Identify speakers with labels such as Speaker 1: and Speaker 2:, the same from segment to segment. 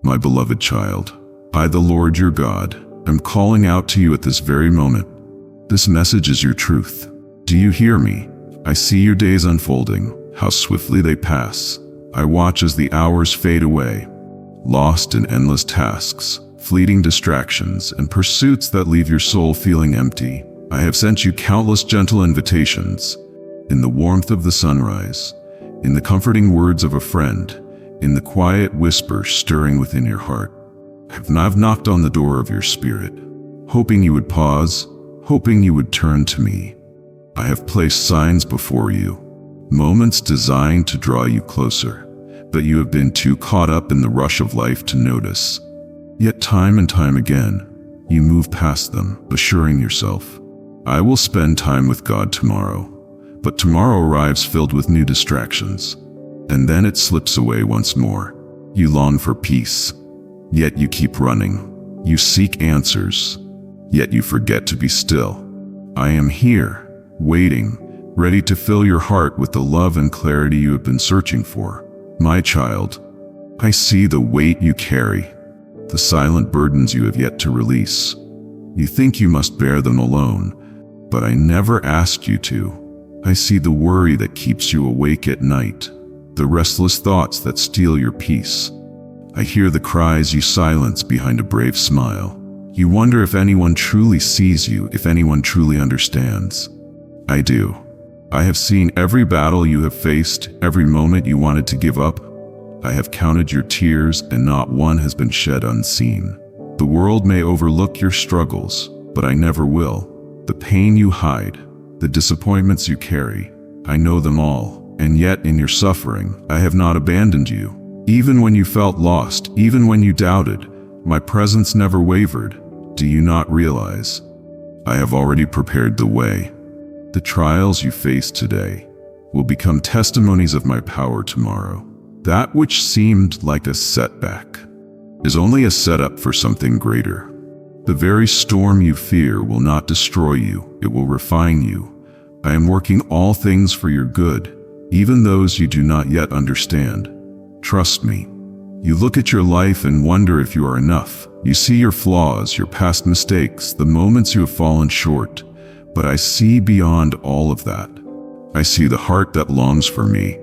Speaker 1: My beloved child, I, the Lord your God, am calling out to you at this very moment. This message is your truth. Do you hear me? I see your days unfolding, how swiftly they pass. I watch as the hours fade away, lost in endless tasks, fleeting distractions, and pursuits that leave your soul feeling empty. I have sent you countless gentle invitations, in the warmth of the sunrise, in the comforting words of a friend, in the quiet whisper stirring within your heart. I've knocked on the door of your spirit, hoping you would pause, hoping you would turn to me. I have placed signs before you, moments designed to draw you closer, but you have been too caught up in the rush of life to notice. Yet time and time again, you move past them, assuring yourself, I will spend time with God tomorrow. But tomorrow arrives filled with new distractions, and then it slips away once more. You long for peace, yet you keep running. You seek answers, yet you forget to be still. I am here, waiting, ready to fill your heart with the love and clarity you have been searching for. My child, I see the weight you carry, the silent burdens you have yet to release. You think you must bear them alone, but I never asked you to. I see the worry that keeps you awake at night, the restless thoughts that steal your peace. I hear the cries you silence behind a brave smile. You wonder if anyone truly sees you, if anyone truly understands. I do. I have seen every battle you have faced, every moment you wanted to give up. I have counted your tears, and not one has been shed unseen. The world may overlook your struggles, but I never will. The pain you hide, the disappointments you carry, I know them all, and yet in your suffering, I have not abandoned you. Even when you felt lost, even when you doubted, my presence never wavered. Do you not realize? I have already prepared the way. The trials you face today will become testimonies of my power tomorrow. That which seemed like a setback is only a setup for something greater. The very storm you fear will not destroy you, it will refine you. I am working all things for your good, even those you do not yet understand. Trust me. You look at your life and wonder if you are enough. You see your flaws, your past mistakes, the moments you have fallen short. But I see beyond all of that. I see the heart that longs for me,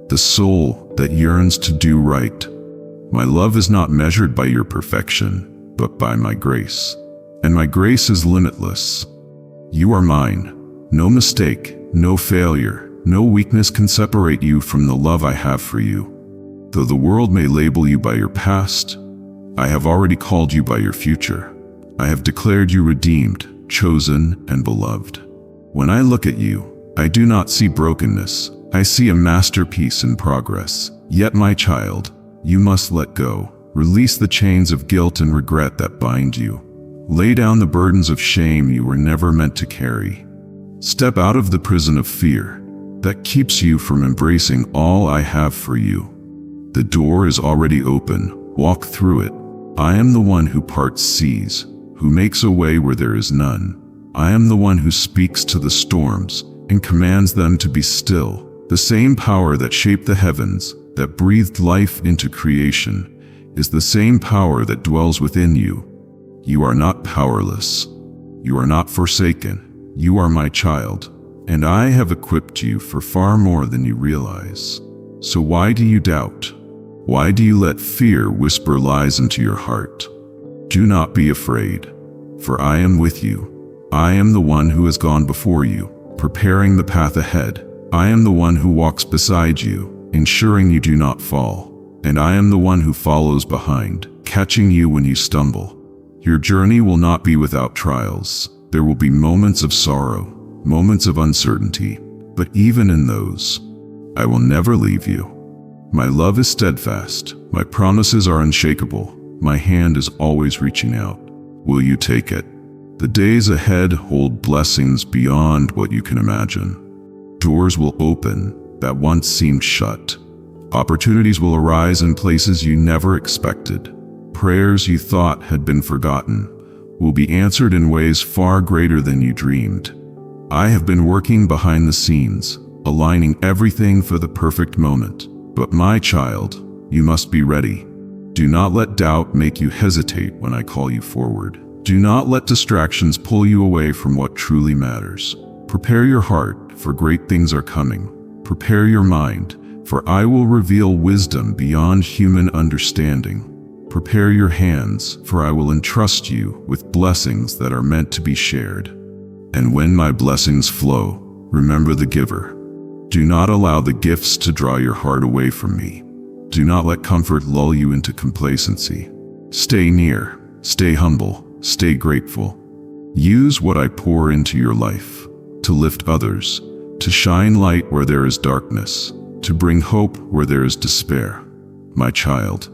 Speaker 1: the soul that yearns to do right. My love is not measured by your perfection, but by my grace. And my grace is limitless. You are mine. No mistake, no failure, no weakness can separate you from the love I have for you. Though the world may label you by your past, I have already called you by your future. I have declared you redeemed, chosen, and beloved. When I look at you, I do not see brokenness. I see a masterpiece in progress. Yet, my child, you must let go. Release the chains of guilt and regret that bind you. Lay down the burdens of shame you were never meant to carry. Step out of the prison of fear that keeps you from embracing all I have for you. The door is already open. Walk through it. I am the one who parts seas, who makes a way where there is none. I am the one who speaks to the storms and commands them to be still. The same power that shaped the heavens, that breathed life into creation, is the same power that dwells within you. You are not powerless. You are not forsaken. You are my child, and I have equipped you for far more than you realize. So why do you doubt? Why do you let fear whisper lies into your heart? Do not be afraid, for I am with you. I am the one who has gone before you, preparing the path ahead. I am the one who walks beside you, ensuring you do not fall. And I am the one who follows behind, catching you when you stumble. Your journey will not be without trials. There will be moments of sorrow, moments of uncertainty, but even in those, I will never leave you. My love is steadfast. My promises are unshakable. My hand is always reaching out. Will you take it? The days ahead hold blessings beyond what you can imagine. Doors will open that once seemed shut. Opportunities will arise in places you never expected. Prayers you thought had been forgotten will be answered in ways far greater than you dreamed. I have been working behind the scenes, aligning everything for the perfect moment. But my child, you must be ready. Do not let doubt make you hesitate when I call you forward. Do not let distractions pull you away from what truly matters. Prepare your heart, for great things are coming. Prepare your mind, for I will reveal wisdom beyond human understanding. Prepare your hands, for I will entrust you with blessings that are meant to be shared. And when my blessings flow, remember the giver. Do not allow the gifts to draw your heart away from me. Do not let comfort lull you into complacency. Stay near, stay humble, stay grateful. Use what I pour into your life to lift others, to shine light where there is darkness, to bring hope where there is despair. My child,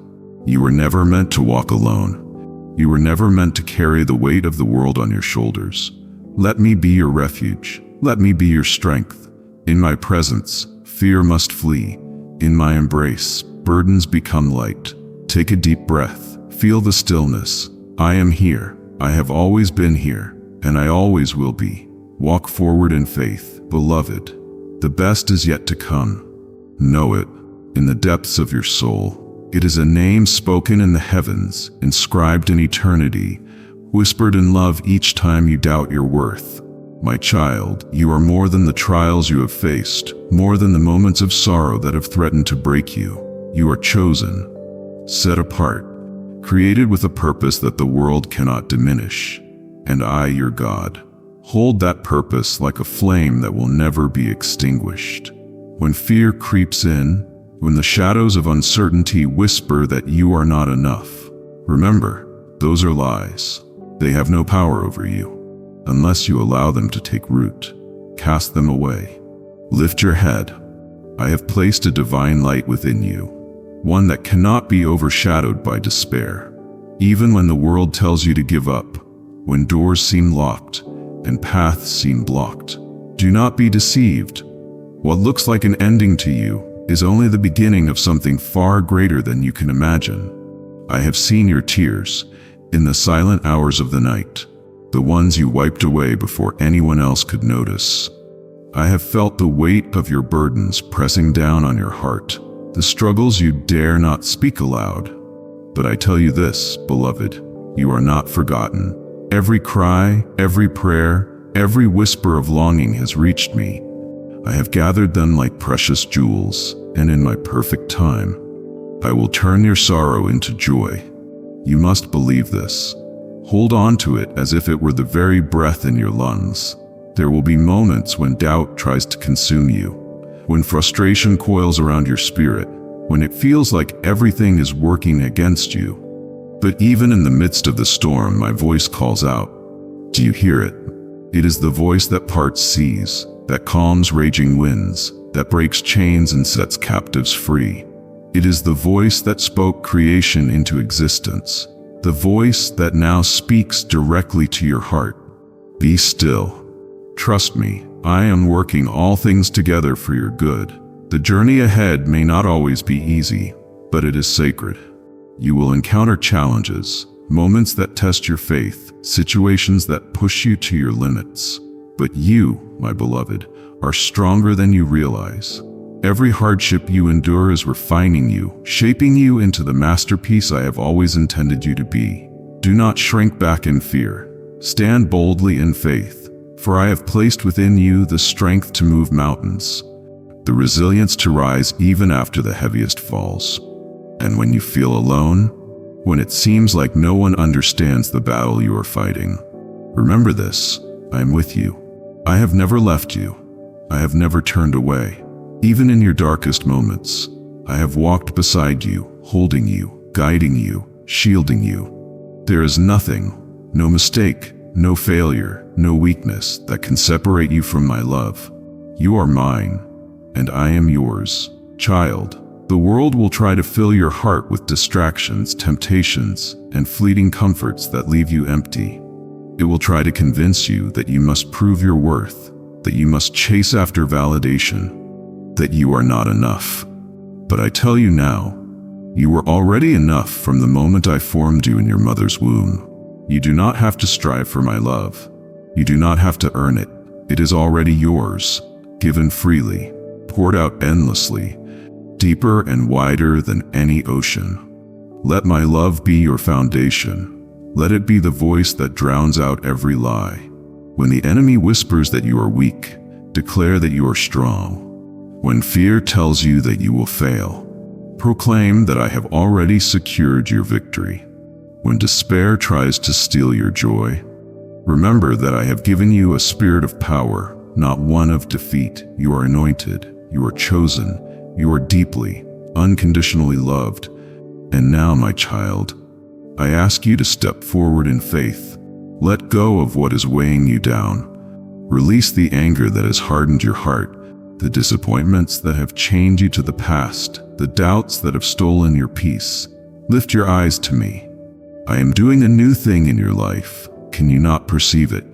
Speaker 1: you were never meant to walk alone. You were never meant to carry the weight of the world on your shoulders. Let me be your refuge. Let me be your strength. In my presence, fear must flee. In my embrace, burdens become light. Take a deep breath. Feel the stillness. I am here. I have always been here, and I always will be. Walk forward in faith, beloved. The best is yet to come. Know it in the depths of your soul. It is a name spoken in the heavens, inscribed in eternity, whispered in love each time you doubt your worth. My child, you are more than the trials you have faced, more than the moments of sorrow that have threatened to break you. You are chosen, set apart, created with a purpose that the world cannot diminish. And I, your God, hold that purpose like a flame that will never be extinguished. When fear creeps in, when the shadows of uncertainty whisper that you are not enough, remember, those are lies. They have no power over you, unless you allow them to take root. Cast them away. Lift your head. I have placed a divine light within you, one that cannot be overshadowed by despair. Even when the world tells you to give up, when doors seem locked and paths seem blocked, do not be deceived. What looks like an ending to you is only the beginning of something far greater than you can imagine. I have seen your tears in the silent hours of the night, the ones you wiped away before anyone else could notice. I have felt the weight of your burdens pressing down on your heart, the struggles you dare not speak aloud. But I tell you this, beloved, you are not forgotten. Every cry, every prayer, every whisper of longing has reached me. I have gathered them like precious jewels, and in my perfect time, I will turn your sorrow into joy. You must believe this. Hold on to it as if it were the very breath in your lungs. There will be moments when doubt tries to consume you, when frustration coils around your spirit, when it feels like everything is working against you. But even in the midst of the storm, my voice calls out. Do you hear it? It is the voice that parts seas, that calms raging winds, that breaks chains and sets captives free. It is the voice that spoke creation into existence, the voice that now speaks directly to your heart. Be still. Trust me, I am working all things together for your good. The journey ahead may not always be easy, but it is sacred. You will encounter challenges, moments that test your faith, situations that push you to your limits. But you, my beloved, are stronger than you realize. Every hardship you endure is refining you, shaping you into the masterpiece I have always intended you to be. Do not shrink back in fear. Stand boldly in faith, for I have placed within you the strength to move mountains, the resilience to rise even after the heaviest falls. And when you feel alone, when it seems like no one understands the battle you are fighting, remember this: I am with you. I have never left you. I have never turned away. Even in your darkest moments, I have walked beside you, holding you, guiding you, shielding you. There is nothing, no mistake, no failure, no weakness that can separate you from my love. You are mine, and I am yours. Child, the world will try to fill your heart with distractions, temptations, and fleeting comforts that leave you empty. It will try to convince you that you must prove your worth, that you must chase after validation, that you are not enough. But I tell you now, you were already enough from the moment I formed you in your mother's womb. You do not have to strive for my love. You do not have to earn it. It is already yours, given freely, poured out endlessly, deeper and wider than any ocean. Let my love be your foundation. Let it be the voice that drowns out every lie. When the enemy whispers that you are weak, declare that you are strong. When fear tells you that you will fail, proclaim that I have already secured your victory. When despair tries to steal your joy, remember that I have given you a spirit of power, not one of defeat. You are anointed, you are chosen, you are deeply, unconditionally loved. And now, my child, I ask you to step forward in faith. Let go of what is weighing you down. Release the anger that has hardened your heart, the disappointments that have chained you to the past, the doubts that have stolen your peace. Lift your eyes to me. I am doing a new thing in your life. Can you not perceive it?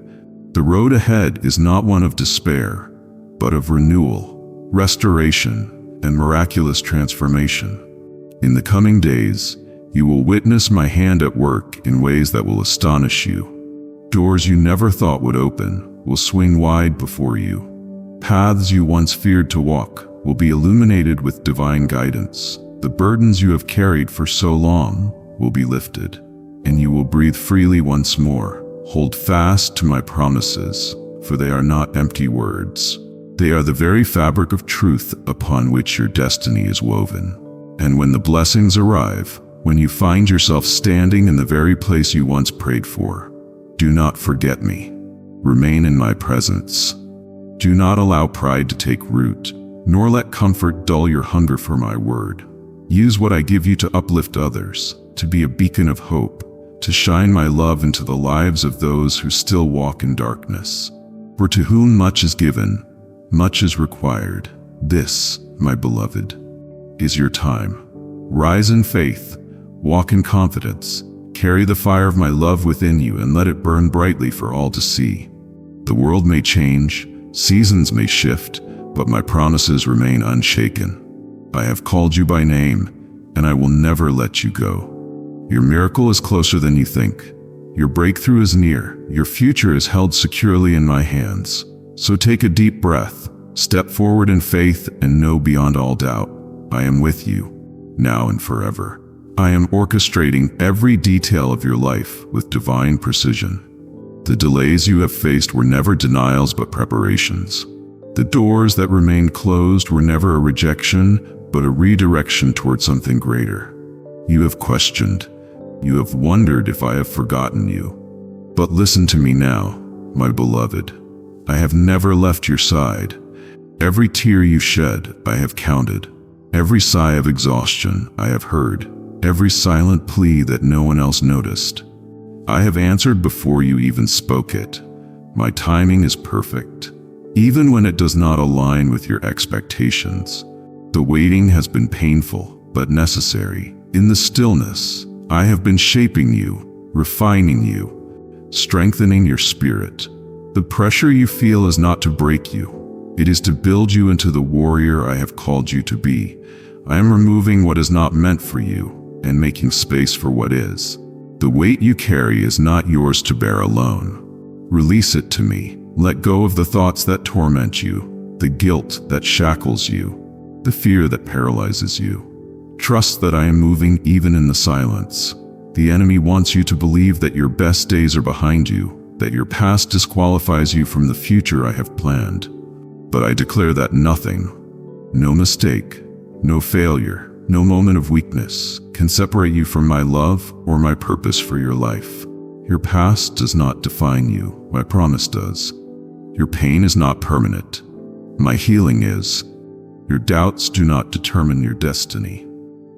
Speaker 1: The road ahead is not one of despair, but of renewal, restoration, and miraculous transformation. In the coming days, you will witness my hand at work in ways that will astonish you. Doors you never thought would open will swing wide before you. Paths you once feared to walk will be illuminated with divine guidance. The burdens you have carried for so long will be lifted, and you will breathe freely once more. Hold fast to my promises, for they are not empty words. They are the very fabric of truth upon which your destiny is woven. And when the blessings arrive, when you find yourself standing in the very place you once prayed for, do not forget me. Remain in my presence. Do not allow pride to take root, nor let comfort dull your hunger for my word. Use what I give you to uplift others, to be a beacon of hope, to shine my love into the lives of those who still walk in darkness. For to whom much is given, much is required. This, my beloved, is your time. Rise in faith, walk in confidence, carry the fire of my love within you and let it burn brightly for all to see. The world may change, seasons may shift, but my promises remain unshaken. I have called you by name, and I will never let you go. Your miracle is closer than you think. Your breakthrough is near. Your future is held securely in my hands. So take a deep breath, step forward in faith, and know beyond all doubt, I am with you, now and forever. I am orchestrating every detail of your life with divine precision. The delays you have faced were never denials but preparations. The doors that remained closed were never a rejection, but a redirection toward something greater. You have questioned. You have wondered if I have forgotten you. But listen to me now, my beloved. I have never left your side. Every tear you shed, I have counted. Every sigh of exhaustion, I have heard. Every silent plea that no one else noticed. I have answered before you even spoke it. My timing is perfect, even when it does not align with your expectations. The waiting has been painful, but necessary. In the stillness, I have been shaping you, refining you, strengthening your spirit. The pressure you feel is not to break you. It is to build you into the warrior I have called you to be. I am removing what is not meant for you and making space for what is. The weight you carry is not yours to bear alone. Release it to me. Let go of the thoughts that torment you, the guilt that shackles you, the fear that paralyzes you. Trust that I am moving even in the silence. The enemy wants you to believe that your best days are behind you, that your past disqualifies you from the future I have planned. But I declare that nothing, no mistake, no failure, no moment of weakness can separate you from my love or my purpose for your life. Your past does not define you, my promise does. Your pain is not permanent. My healing is. Your doubts do not determine your destiny.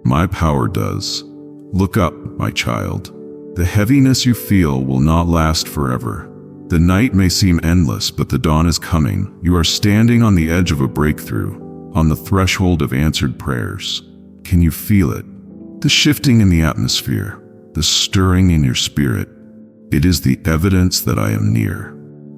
Speaker 1: My power does. Look up, my child. The heaviness you feel will not last forever. The night may seem endless, but the dawn is coming. You are standing on the edge of a breakthrough, on the threshold of answered prayers. Can you feel it? The shifting in the atmosphere, the stirring in your spirit. It is the evidence that I am near.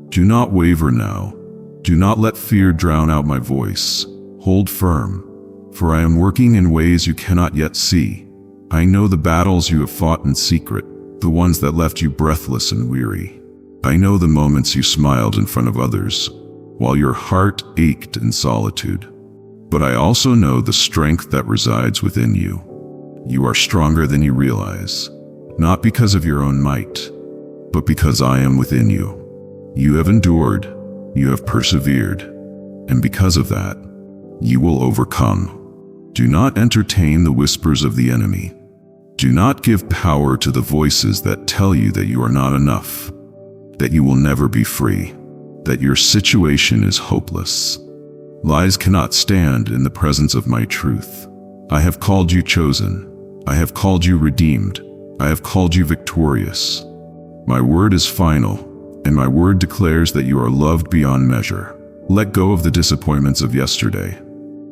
Speaker 1: Do not waver now. Do not let fear drown out my voice. Hold firm, for I am working in ways you cannot yet see. I know the battles you have fought in secret, the ones that left you breathless and weary. I know the moments you smiled in front of others, while your heart ached in solitude. But I also know the strength that resides within you. You are stronger than you realize, not because of your own might, but because I am within you. You have endured, you have persevered, and because of that, you will overcome. Do not entertain the whispers of the enemy. Do not give power to the voices that tell you that you are not enough, that you will never be free, that your situation is hopeless. Lies cannot stand in the presence of my truth. I have called you chosen. I have called you redeemed. I have called you victorious. My word is final, and my word declares that you are loved beyond measure. Let go of the disappointments of yesterday.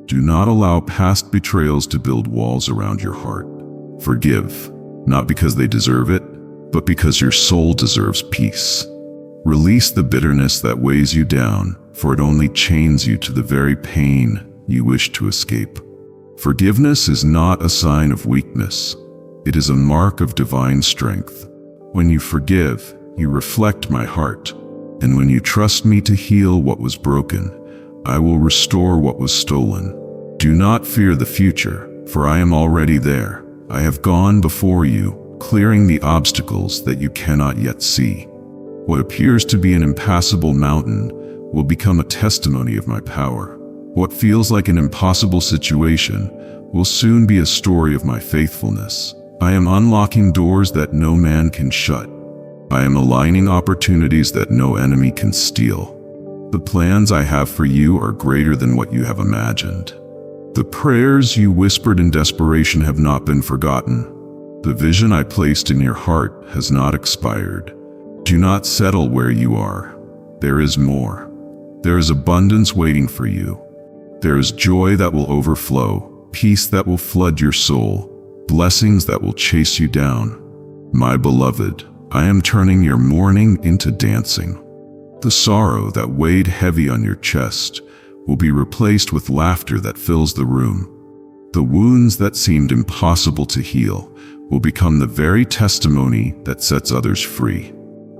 Speaker 1: Do not allow past betrayals to build walls around your heart. Forgive, not because they deserve it, but because your soul deserves peace. Release the bitterness that weighs you down, for it only chains you to the very pain you wish to escape. Forgiveness is not a sign of weakness. It is a mark of divine strength. When you forgive, you reflect my heart. And when you trust me to heal what was broken, I will restore what was stolen. Do not fear the future, for I am already there. I have gone before you, clearing the obstacles that you cannot yet see. What appears to be an impassable mountain will become a testimony of my power. What feels like an impossible situation will soon be a story of my faithfulness. I am unlocking doors that no man can shut. I am aligning opportunities that no enemy can steal. The plans I have for you are greater than what you have imagined. The prayers you whispered in desperation have not been forgotten. The vision I placed in your heart has not expired. Do not settle where you are. There is more. There is abundance waiting for you. There is joy that will overflow, peace that will flood your soul, blessings that will chase you down. My beloved, I am turning your mourning into dancing. The sorrow that weighed heavy on your chest will be replaced with laughter that fills the room. The wounds that seemed impossible to heal will become the very testimony that sets others free.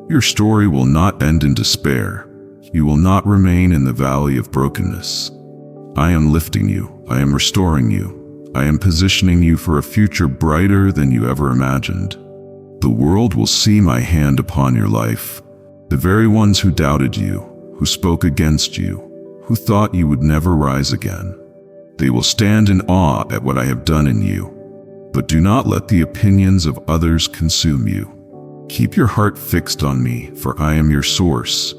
Speaker 1: Your story will not end in despair. You will not remain in the valley of brokenness. I am lifting you. I am restoring you. I am positioning you for a future brighter than you ever imagined. The world will see my hand upon your life. The very ones who doubted you, who spoke against you, who thought you would never rise again. They will stand in awe at what I have done in you. But do not let the opinions of others consume you. Keep your heart fixed on me, for I am your source.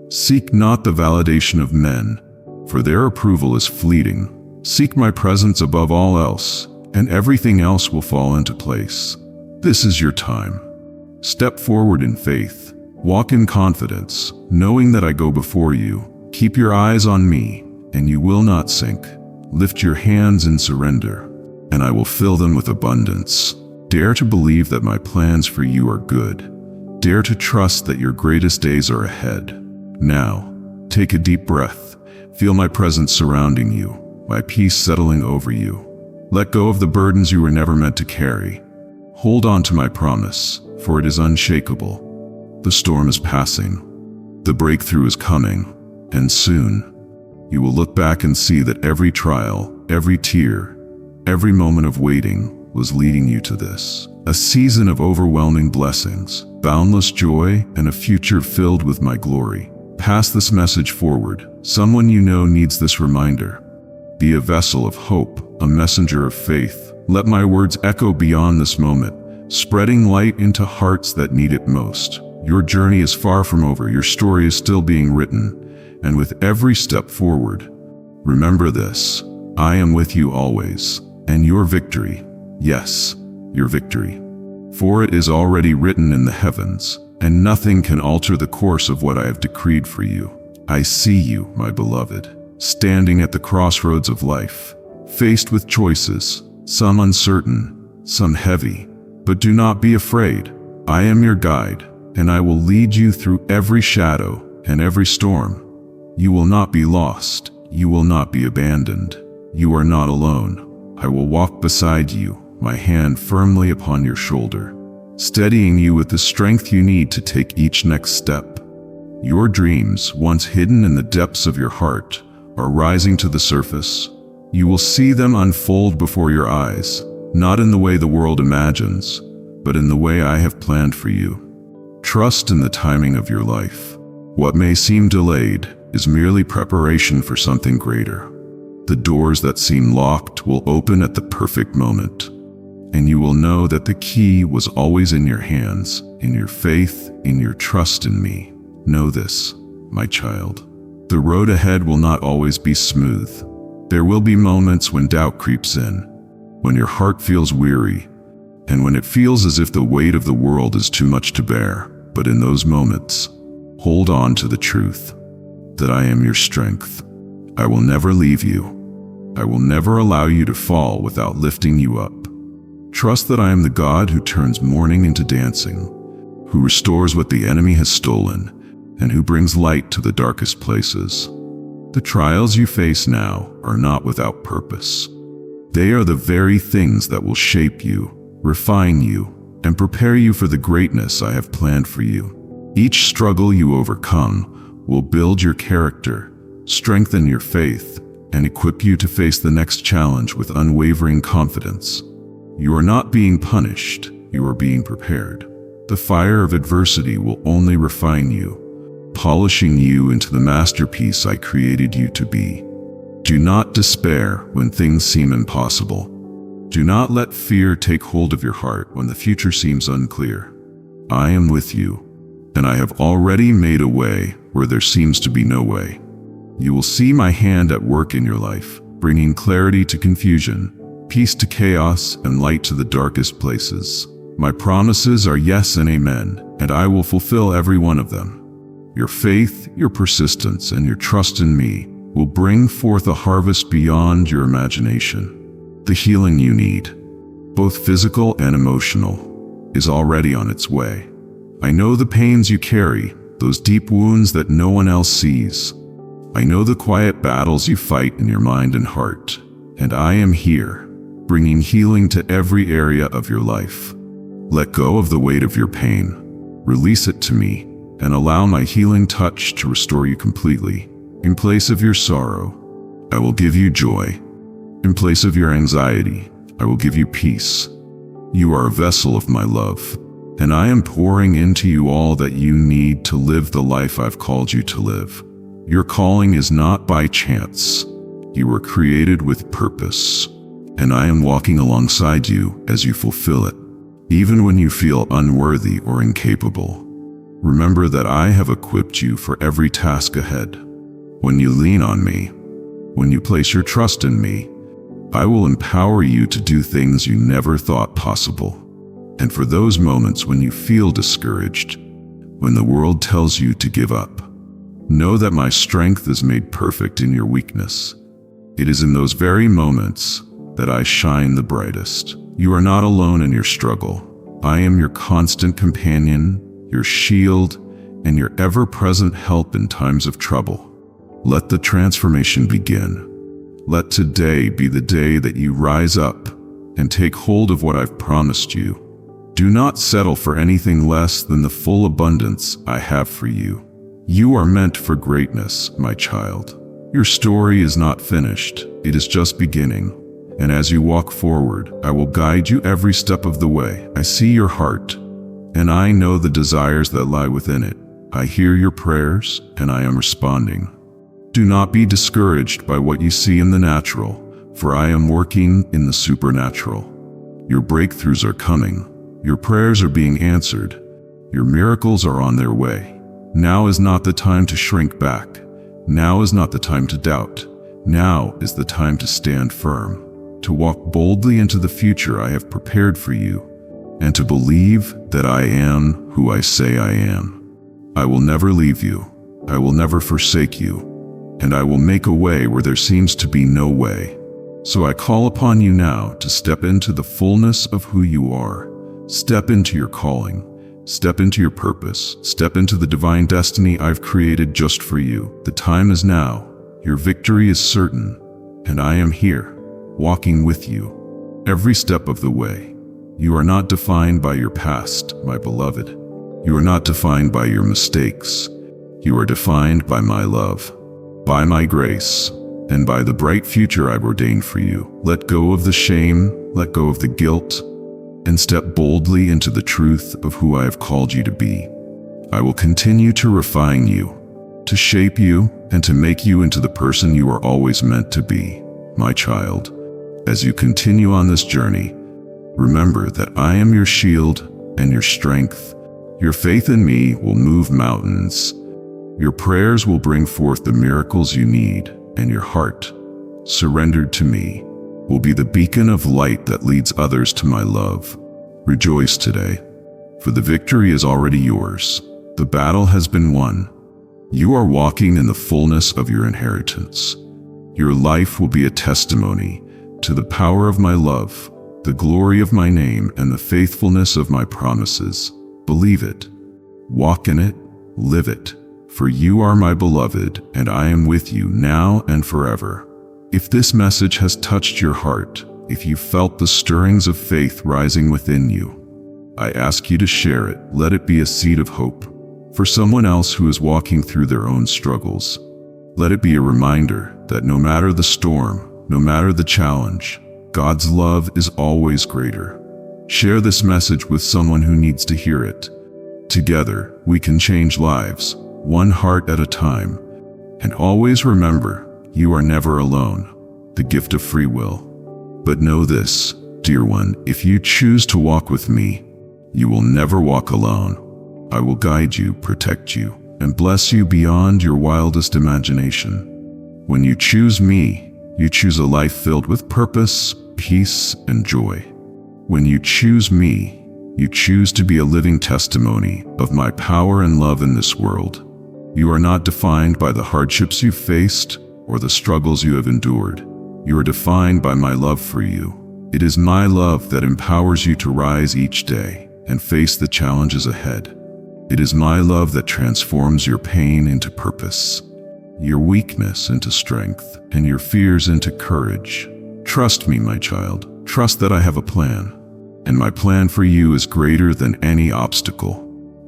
Speaker 1: Seek not the validation of men, for their approval is fleeting. Seek my presence above all else, and everything else will fall into place. This is your time. Step forward in faith. Walk in confidence, knowing that I go before you. Keep your eyes on me, and you will not sink. Lift your hands in surrender, and I will fill them with abundance. Dare to believe that my plans for you are good. Dare to trust that your greatest days are ahead. Now, take a deep breath. Feel my presence surrounding you, my peace settling over you. Let go of the burdens you were never meant to carry. Hold on to my promise, for it is unshakable. The storm is passing. The breakthrough is coming. And soon, you will look back and see that every trial, every tear, every moment of waiting was leading you to this. A season of overwhelming blessings, boundless joy, and a future filled with my glory. Pass this message forward. Someone you know needs this reminder. Be a vessel of hope, a messenger of faith. Let my words echo beyond this moment, spreading light into hearts that need it most. Your journey is far from over. Your story is still being written. And with every step forward, remember this: I am with you always, and your victory, yes, your victory. For it is already written in the heavens, and nothing can alter the course of what I have decreed for you. I see you, my beloved, standing at the crossroads of life, faced with choices, some uncertain, some heavy. But do not be afraid. I am your guide, and I will lead you through every shadow and every storm. You will not be lost. You will not be abandoned. You are not alone. I will walk beside you, my hand firmly upon your shoulder, steadying you with the strength you need to take each next step. Your dreams, once hidden in the depths of your heart, are rising to the surface. You will see them unfold before your eyes, not in the way the world imagines, but in the way I have planned for you. Trust in the timing of your life. What may seem delayed is merely preparation for something greater. The doors that seem locked will open at the perfect moment, and you will know that the key was always in your hands, in your faith, in your trust in me. Know this, my child. The road ahead will not always be smooth. There will be moments when doubt creeps in, when your heart feels weary, and when it feels as if the weight of the world is too much to bear. But in those moments, hold on to the truth that I am your strength. I will never leave you. I will never allow you to fall without lifting you up. Trust that I am the God who turns mourning into dancing, who restores what the enemy has stolen, and who brings light to the darkest places. The trials you face now are not without purpose. They are the very things that will shape you, refine you, and prepare you for the greatness I have planned for you. Each struggle you overcome will build your character, strengthen your faith, and equip you to face the next challenge with unwavering confidence. You are not being punished, you are being prepared. The fire of adversity will only refine you, polishing you into the masterpiece I created you to be. Do not despair when things seem impossible. Do not let fear take hold of your heart when the future seems unclear. I am with you, and I have already made a way where there seems to be no way. You will see my hand at work in your life, bringing clarity to confusion, peace to chaos, and light to the darkest places. My promises are yes and amen, and I will fulfill every one of them. Your faith, your persistence, and your trust in me will bring forth a harvest beyond your imagination. The healing you need, both physical and emotional, is already on its way. I know the pains you carry, those deep wounds that no one else sees. I know the quiet battles you fight in your mind and heart, and I am here, bringing healing to every area of your life. Let go of the weight of your pain, release it to me, and allow my healing touch to restore you completely. In place of your sorrow, I will give you joy. In place of your anxiety, I will give you peace. You are a vessel of my love, and I am pouring into you all that you need to live the life I've called you to live. Your calling is not by chance. You were created with purpose, and I am walking alongside you as you fulfill it. Even when you feel unworthy or incapable, remember that I have equipped you for every task ahead. When you lean on me, when you place your trust in me, I will empower you to do things you never thought possible. And for those moments when you feel discouraged, when the world tells you to give up, know that my strength is made perfect in your weakness. It is in those very moments that I shine the brightest. You are not alone in your struggle. I am your constant companion, your shield, and your ever-present help in times of trouble. Let the transformation begin. Let today be the day that you rise up and take hold of what I've promised you. Do not settle for anything less than the full abundance I have for you. You are meant for greatness, my child. Your story is not finished, it is just beginning. And as you walk forward, I will guide you every step of the way. I see your heart, and I know the desires that lie within it. I hear your prayers, and I am responding. Do not be discouraged by what you see in the natural, for I am working in the supernatural. Your breakthroughs are coming. Your prayers are being answered. Your miracles are on their way. Now is not the time to shrink back. Now is not the time to doubt. Now is the time to stand firm, to walk boldly into the future I have prepared for you, and to believe that I am who I say I am. I will never leave you. I will never forsake you. And I will make a way where there seems to be no way. So I call upon you now to step into the fullness of who you are. Step into your calling. Step into your purpose. Step into the divine destiny I've created just for you. The time is now. Your victory is certain. And I am here, walking with you, every step of the way. You are not defined by your past, my beloved. You are not defined by your mistakes. You are defined by my love, by my grace, and by the bright future I've ordained for you. Let go of the shame, let go of the guilt, and step boldly into the truth of who I have called you to be. I will continue to refine you, to shape you, and to make you into the person you are always meant to be, my child. As you continue on this journey, remember that I am your shield and your strength. Your faith in me will move mountains. Your prayers will bring forth the miracles you need, and your heart, surrendered to me, will be the beacon of light that leads others to my love. Rejoice today, for the victory is already yours. The battle has been won. You are walking in the fullness of your inheritance. Your life will be a testimony to the power of my love, the glory of my name, and the faithfulness of my promises. Believe it, walk in it, live it, for you are my beloved, and I am with you now and forever. If this message has touched your heart, if you felt the stirrings of faith rising within you, I ask you to share it. Let it be a seed of hope for someone else who is walking through their own struggles. Let it be a reminder that no matter the storm, no matter the challenge, God's love is always greater. Share this message with someone who needs to hear it. Together, we can change lives, one heart at a time. And always remember, you are never alone. The gift of free will. But know this, dear one, if you choose to walk with me, you will never walk alone. I will guide you, protect you, and bless you beyond your wildest imagination. When you choose me, you choose a life filled with purpose, peace, and joy. When you choose me, you choose to be a living testimony of my power and love in this world. You are not defined by the hardships you faced or the struggles you have endured. You are defined by my love for you. It is my love that empowers you to rise each day and face the challenges ahead. It is my love that transforms your pain into purpose, your weakness into strength, and your fears into courage. Trust me, my child. Trust that I have a plan, and my plan for you is greater than any obstacle.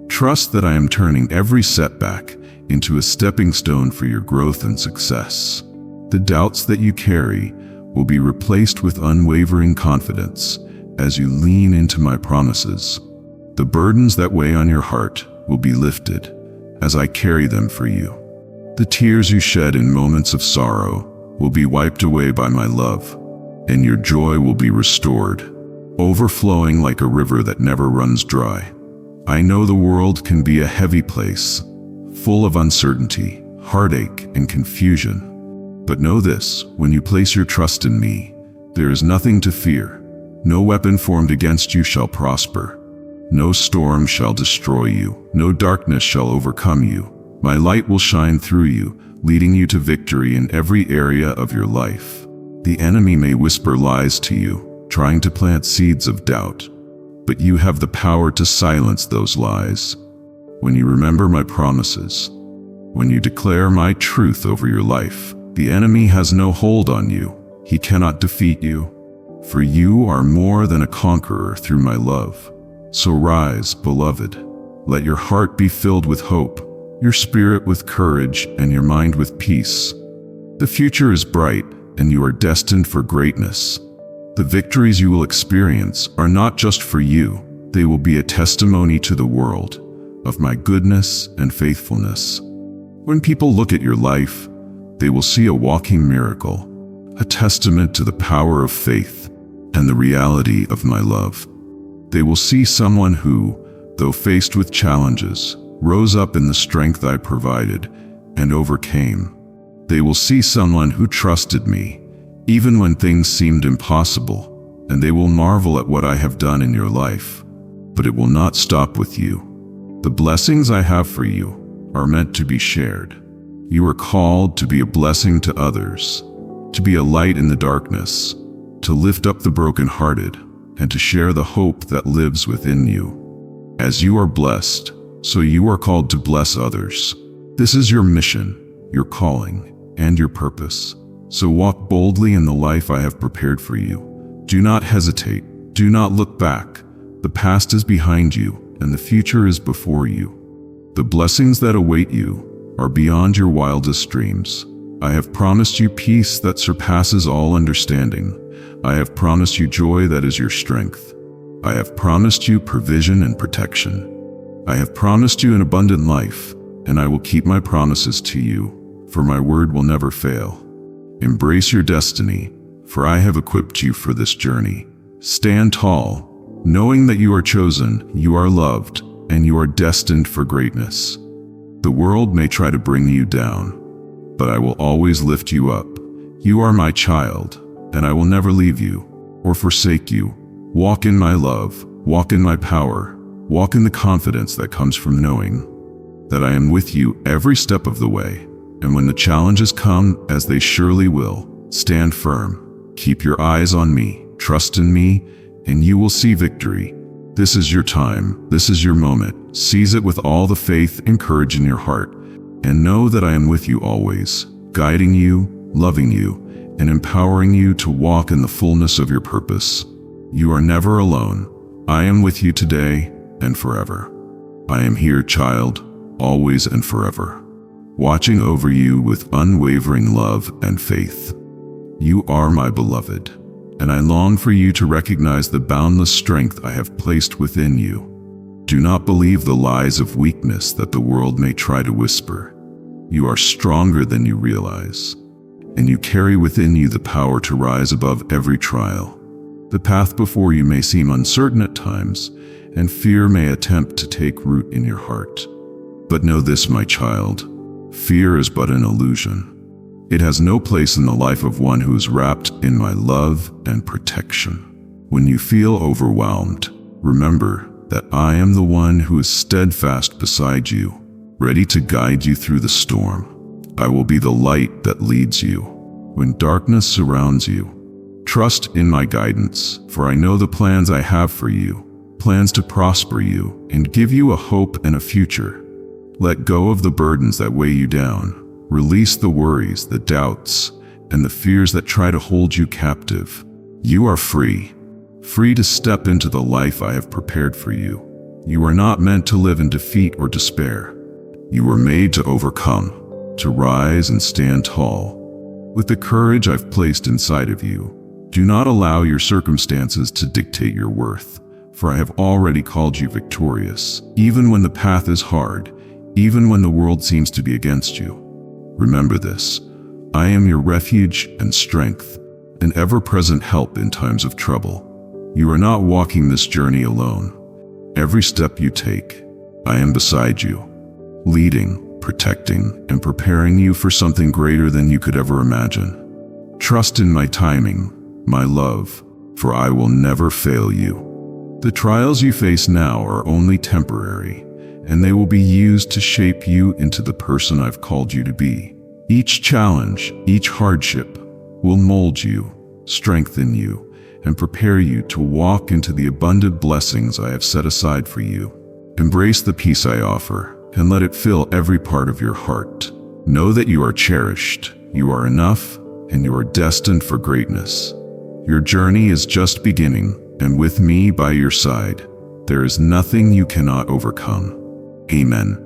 Speaker 1: Trust that I am turning every setback into a stepping stone for your growth and success. The doubts that you carry will be replaced with unwavering confidence as you lean into my promises. The burdens that weigh on your heart will be lifted as I carry them for you. The tears you shed in moments of sorrow will be wiped away by my love, and your joy will be restored, overflowing like a river that never runs dry. I know the world can be a heavy place, full of uncertainty, heartache, and confusion. But know this, when you place your trust in me, there is nothing to fear. No weapon formed against you shall prosper. No storm shall destroy you. No darkness shall overcome you. My light will shine through you, leading you to victory in every area of your life. The enemy may whisper lies to you, trying to plant seeds of doubt, but you have the power to silence those lies. When you remember my promises, when you declare my truth over your life, the enemy has no hold on you. He cannot defeat you, for you are more than a conqueror through my love. So rise, beloved. Let your heart be filled with hope, your spirit with courage, and your mind with peace. The future is bright, and you are destined for greatness. The victories you will experience are not just for you. They will be a testimony to the world of my goodness and faithfulness. When people look at your life, they will see a walking miracle, a testament to the power of faith and the reality of my love. They will see someone who, though faced with challenges, rose up in the strength I provided and overcame. They will see someone who trusted me, even when things seemed impossible, and they will marvel at what I have done in your life. But it will not stop with you. The blessings I have for you are meant to be shared. You are called to be a blessing to others, to be a light in the darkness, to lift up the brokenhearted, and to share the hope that lives within you. As you are blessed, so you are called to bless others. This is your mission, your calling, and your purpose. So walk boldly in the life I have prepared for you. Do not hesitate. Do not look back. The past is behind you, and the future is before you. The blessings that await you are beyond your wildest dreams. I have promised you peace that surpasses all understanding, I have promised you joy that is your strength. I have promised you provision and protection. I have promised you an abundant life, and I will keep my promises to you, for my word will never fail. Embrace your destiny, for I have equipped you for this journey. Stand tall, knowing that you are chosen, you are loved, and you are destined for greatness. The world may try to bring you down, but I will always lift you up. You are my child, and I will never leave you or forsake you. Walk in my love, walk in my power, walk in the confidence that comes from knowing that I am with you every step of the way. And when the challenges come, as they surely will, stand firm. Keep your eyes on me, trust in me, and you will see victory. This is your time, this is your moment. Seize it with all the faith and courage in your heart, and know that I am with you always, guiding you, loving you, and empowering you to walk in the fullness of your purpose. You are never alone. I am with you today and forever. I am here, child, always and forever, watching over you with unwavering love and faith. You are my beloved, and I long for you to recognize the boundless strength I have placed within you. Do not believe the lies of weakness that the world may try to whisper. You are stronger than you realize, and you carry within you the power to rise above every trial. The path before you may seem uncertain at times, and fear may attempt to take root in your heart. But know this, my child, fear is but an illusion. It has no place in the life of one who is wrapped in my love and protection. When you feel overwhelmed, remember that I am the one who is steadfast beside you, ready to guide you through the storm. I will be the light that leads you when darkness surrounds you. Trust in my guidance, for I know the plans I have for you, plans to prosper you and give you a hope and a future. Let go of the burdens that weigh you down. Release the worries, the doubts, and the fears that try to hold you captive. You are free, free to step into the life I have prepared for you. You are not meant to live in defeat or despair. You were made to overcome, to rise and stand tall. With the courage I've placed inside of you, do not allow your circumstances to dictate your worth, for I have already called you victorious. Even when the path is hard, even when the world seems to be against you, remember this: I am your refuge and strength, an ever-present help in times of trouble. You are not walking this journey alone. Every step you take, I am beside you, leading, protecting, and preparing you for something greater than you could ever imagine. Trust in my timing, my love, for I will never fail you. The trials you face now are only temporary, and they will be used to shape you into the person I've called you to be. Each challenge, each hardship will mold you, strengthen you, and prepare you to walk into the abundant blessings I have set aside for you. Embrace the peace I offer, and let it fill every part of your heart. Know that you are cherished, you are enough, and you are destined for greatness. Your journey is just beginning, and with me by your side, there is nothing you cannot overcome. Amen.